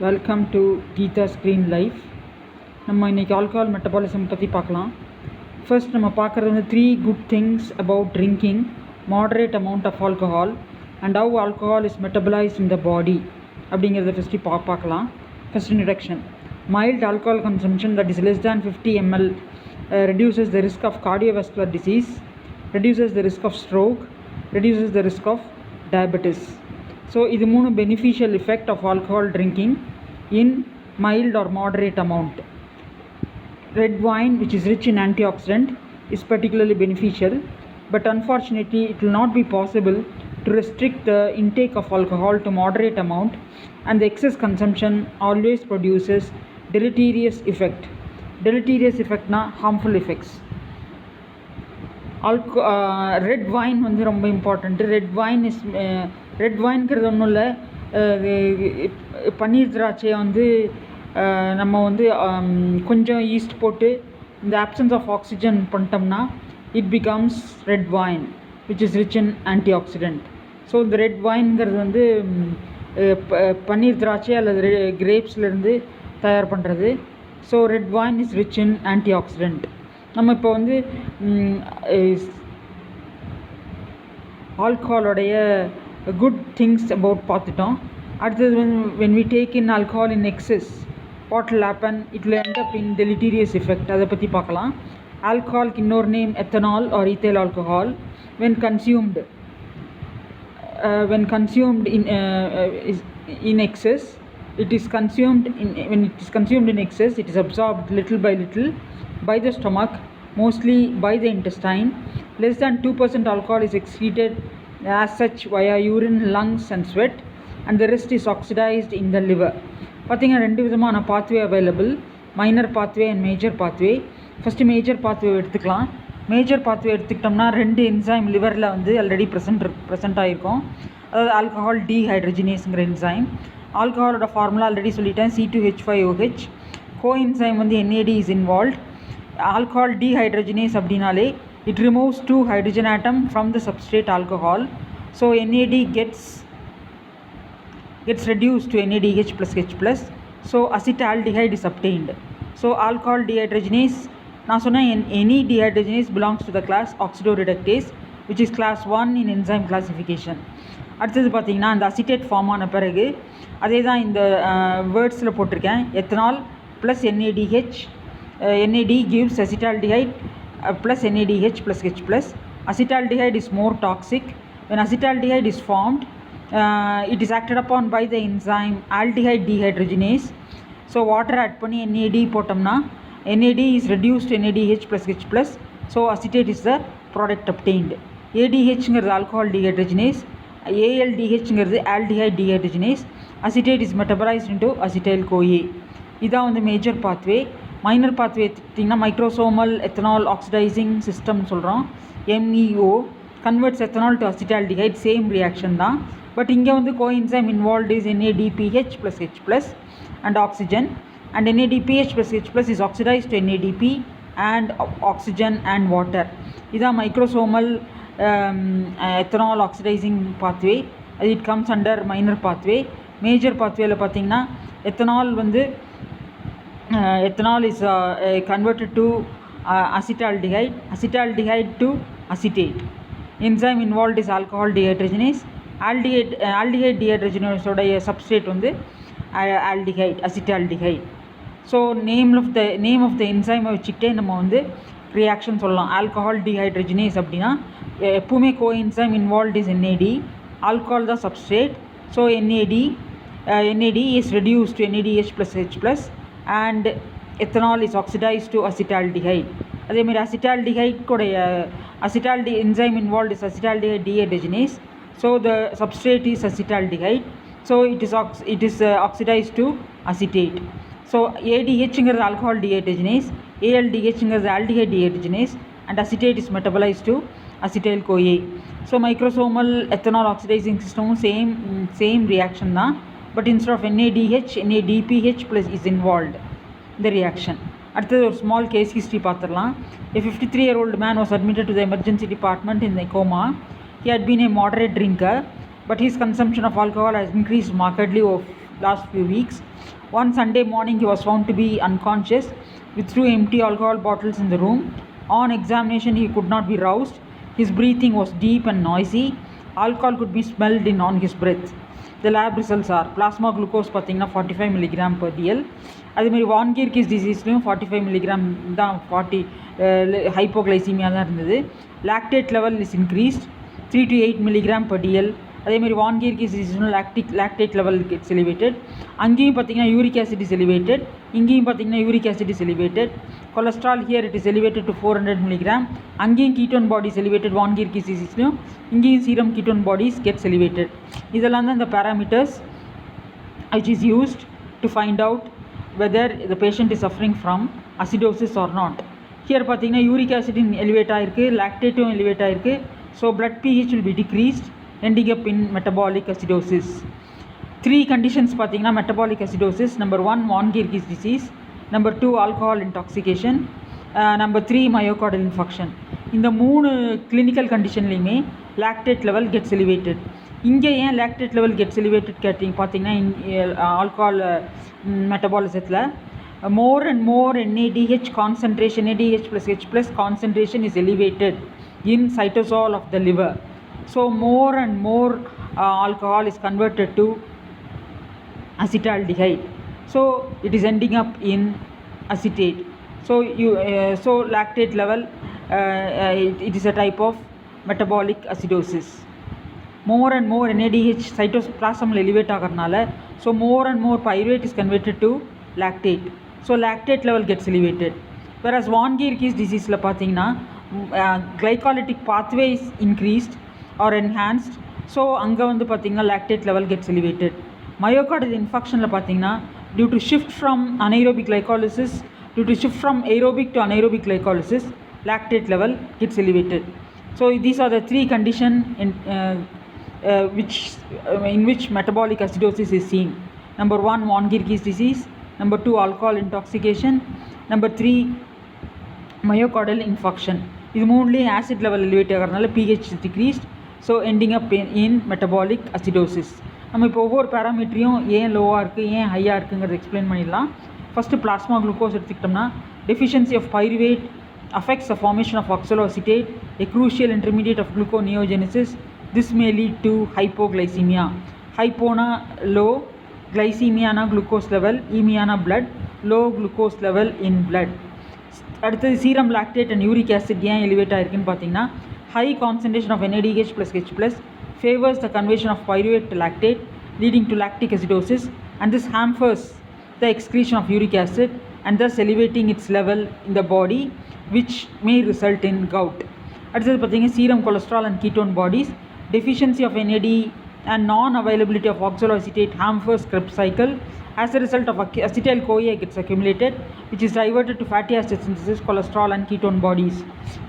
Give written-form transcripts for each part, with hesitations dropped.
Welcome to Geetha screen life. நம்ம இன்றைக்கி alcohol metabolism பற்றி பார்க்கலாம். ஃபர்ஸ்ட் நம்ம பார்க்குறது வந்து 3 good things about drinking moderate amount of alcohol and how alcohol is metabolised in the body அப்படிங்கிறத ஃபஸ்ட்டு பார்க்கலாம். First introduction. Mild alcohol consumption that is less than 50 ml reduces the risk of cardiovascular disease, reduces the risk of stroke, reduces the risk of diabetes. So இது 3 beneficial effect of alcohol drinking in mild or moderate amount. Red wine, which is rich in antioxidant, is particularly beneficial, but unfortunately it will not be possible to restrict the intake of alcohol to moderate amount, and the excess consumption always produces deleterious effect. Deleterious effect na harmful effects. Red wine வந்து ரொம்ப important. Red வைன்கிறது ஒன்றும் இல்லை, பன்னீர் திராட்சையை வந்து நம்ம வந்து கொஞ்சம் yeast போட்டு இந்த ஆப்சன்ஸ் ஆஃப் ஆக்சிஜன் பண்ணிட்டோம்னா it becomes red wine which is rich in antioxidant. So இந்த ரெட் வைன்கிறது வந்து பன்னீர் திராட்சை அல்லது கிரேப்ஸ்லேருந்து தயார் பண்ணுறது. So red wine is rich in antioxidant. நம்ம இப்போ வந்து ஆல்கஹாலோடைய குட் திங்ஸ் அபவுட் பார்த்துட்டோம். அடுத்தது வந்து when we take in alcohol in excess, what will happen? It will end up in deleterious effect. அதை பற்றி பார்க்கலாம். ஆல்கஹாலுக்கு இன்னொரு name ethanol or ethyl alcohol. when consumed in excess, it is consumed when it is consumed in excess, it is absorbed little by little by the stomach, mostly by the intestine. Less than 2% alcohol is excreted as such via urine, lungs and sweat, and the rest is oxidized in the liver. பார்த்தீங்கன்னா 2 விதமான pathway available, minor pathway and major pathway. First major pathway எடுத்துக்கலாம். Major pathway எடுத்துக்கிட்டோம்னா 2 enzyme லிவரில் வந்து already present ஆகிருக்கும். அதாவது alcohol டீஹைட்ரஜினேஸுங்கிற enzyme. ஆல்கஹாலோட formula already சொல்லிட்டேன், C2H5OH. Coenzyme வந்து NAD is involved. Alcohol dehydrogenase அப்படின்னாலே it removes 2 hydrogen atom from the substrate alcohol. So NAD gets reduced to NADH plus H plus. So acetaldehyde is obtained. So alcohol dehydrogenase, நான் சொன்னேன் any dehydrogenase belongs to the class oxidoreductase, which is class 1 in enzyme classification. அடுத்தது பார்த்தீங்கன்னா அந்த acetate form ஆன பிறகு அதே தான் இந்த வேர்ட்ஸில் போட்டிருக்கேன். Ethanol plus NADH, NAD gives acetaldehyde plus NADH plus H plus. Acetaldehyde is more toxic. When acetaldehyde is formed, it is acted upon by the enzyme aldehyde dehydrogenase. So water add பண்ணி NAD போட்டோம்னா NAD is reduced to NADH plus H plus. So acetate is the product obtained. ADHங்கிறது alcohol dehydrogenase, ALDHங்கிறது aldehyde dehydrogenase. Acetate is metabolized into acetyl CoA. இதான் வந்து major pathway. Minor pathway எடுத்திங்கன்னா microsomal ethanol oxidising system சொல்கிறோம், MEO converts ethanol to acetaldehyde. Same reaction தான், but இங்கே வந்து coenzyme involved is NADPH plus H plus and oxygen, and NADPH plus H plus is oxidized to NADP and oxygen and water. இதான் microsomal ethanol oxidising pathway. It comes under minor pathway. Major பாத்வேயில் பார்த்தீங்கன்னா ethanol வந்து ethanol is converted to acetaldehyde to acetate. Enzyme involved is alcohol dehydrogenase. Aldehyde dehydrogenase உடைய substrate வந்து aldehyde, acetaldehyde. So name of the enzyme வச்சுக்கிட்டே நம்ம வந்து reaction சொல்லலாம். alcohol dehydrogenase அப்படின்னா எப்பவுமே coenzyme involved is NAD, alcohol the substrate. So NAD is reduced to NADH plus H plus and ethanol is oxidized to acetaldehyde. அதே மாதிரி acetaldehyde கூடைய enzyme involved is acetaldehyde dehydrogenase. So the substrate is acetaldehyde. So it is oxidized to acetate. So ADHங்கிறது alcohol dehydrogenase, ALDHங்கிறது aldehyde dehydrogenase, and acetate is metabolized to acetyl CoA. So microsomal ethanol oxidizing system same reaction தான், but instead of NADH, NADPH plus is involved in the reaction. அடுத்தது ஒரு small case history பார்த்துடலாம். A 53-year-old man was admitted to the emergency department in a coma. He had been a moderate drinker, but his consumption of alcohol has increased markedly last few weeks. One Sunday morning he was found to be unconscious with 2 empty alcohol bottles in the room. On examination he could not be roused. His breathing was deep and noisy. Alcohol could be smelled in on his breath. The lab results are plasma glucose பார்த்தீங்கன்னா 45 milligram per dl. அதேமாதிரி வான்கீர்கிஸ் டிசீஸ்லையும் 45 milligram தான் 40 hypoglycaemia தான் இருந்தது. Lactate level is increased 3 to 8 milligram per dl. அதேமாதிரி வான்கீர்கிஸ் டிசீஸ்லும் lactate level it's elevated. அங்கேயும் பார்த்தீங்கன்னா uric acid is elevated. இங்கேயும் பார்த்தீங்கன்னா uric acid is elevated. Cholesterol here it is elevated to 400 milligram. அங்கேயும் கீட்டோன் பாடிஸ் எலிவேட்டட் வான்கீர்கிஸ் டிசீஸ்லையும் இங்கேயும் serum ketone bodies gets elevated. இதெல்லாம் தான் இந்த parameters which is used to find out whether the patient is suffering from acidosis or not. Here பார்த்தீங்கன்னா uric acid elevate ஆகிருக்கு, லாக்டேட்டும் elevate ஆகிருக்கு. So blood pH will be decreased ending up in metabolic acidosis. 3 conditions பார்த்தீங்கன்னா metabolic acidosis. Number 1 வான்கீர்கிஸ் disease, number 2 alcohol intoxication, number 3 myocardial infarction. இந்த 3 clinical conditionலையுமே lactate level gets elevated. இங்கே ஏன் lactate level gets elevated பார்த்தீங்கன்னா alcohol metabolismத்தில் more and more NADH concentration, NADH plus H plus concentration is elevated in cytosol of the liver. So more and more alcohol is converted to acetaldehyde. So it is ending up in acetate. So lactate level it is a type of metabolic acidosis. More and more NADH cytoplasm elevate ஆகிறதுனால so more and more pyruvate is converted to lactate. So lactate level gets elevated. Whereas வான்கீர்கிஸ் diseaseல பார்த்தீங்கன்னா glycolytic pathway is increased or enhanced. So அங்கே வந்து பார்த்தீங்கன்னா lactate level gets elevated. Myocardial infarctionல பார்த்தீங்கன்னா due to shift from anaerobic glycolysis, due to shift from aerobic to anaerobic glycolysis, lactate level gets elevated. So these are the 3 conditions in which metabolic acidosis is seen. Number 1 வான்கீர்கிஸ் disease, number 2 alcohol intoxication, number 3 myocardial infarction. இது மூணுலேயும் acid level elevate ஆகிறதுனால pH is decreased, so ending up in metabolic acidosis. நம்ம இப்போ ஒவ்வொரு பேராமீட்டரையும் ஏன் லோவாக இருக்குது ஏன் ஹையாக இருக்குங்கிறத எக்ஸ்பிளைன் பண்ணிடலாம். ஃபஸ்ட்டு பிளாஸ்மா குளுக்கோஸ் எடுத்துக்கிட்டோம்னா deficiency of pyruvate affects the formation of oxaloacetate, a crucial intermediate of gluconeogenesis. This may lead to hypoglycemia. Hypona low, glycemia na glucose level, emia na blood, low glucose level in blood. அடுத்தது serum lactate and uric acid ஏன் elevate ஆகிருக்குன்னு பார்த்தீங்கன்னா high concentration of NADH plus H plus favors the conversion of pyruvate to lactate, leading to lactic acidosis, and this hampers the excretion of uric acid and thus elevating its level in the body, which may result in gout. அடுத்தது பார்த்தீங்கன்னா serum cholesterol and ketone bodies, deficiency of NAD and non-availability of oxaloacetate hampers Krebs cycle. As a result of acetyl-CoA gets accumulated, which is diverted to fatty acid synthesis, cholesterol and ketone bodies.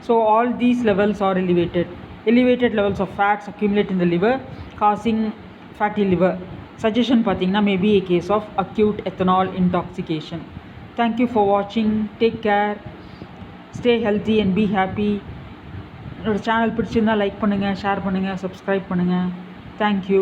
So all these levels are elevated. Elevated levels of fats accumulate in the liver, causing fatty liver. Suggestion பார்த்தீங்கன்னா may be a case of acute ethanol intoxication. Thank you for watching. Take care. Stay healthy and be happy. என்னோட channel பிடிச்சிருந்தால் like பண்ணுங்கள், share பண்ணுங்கள், subscribe பண்ணுங்கள். Thank you.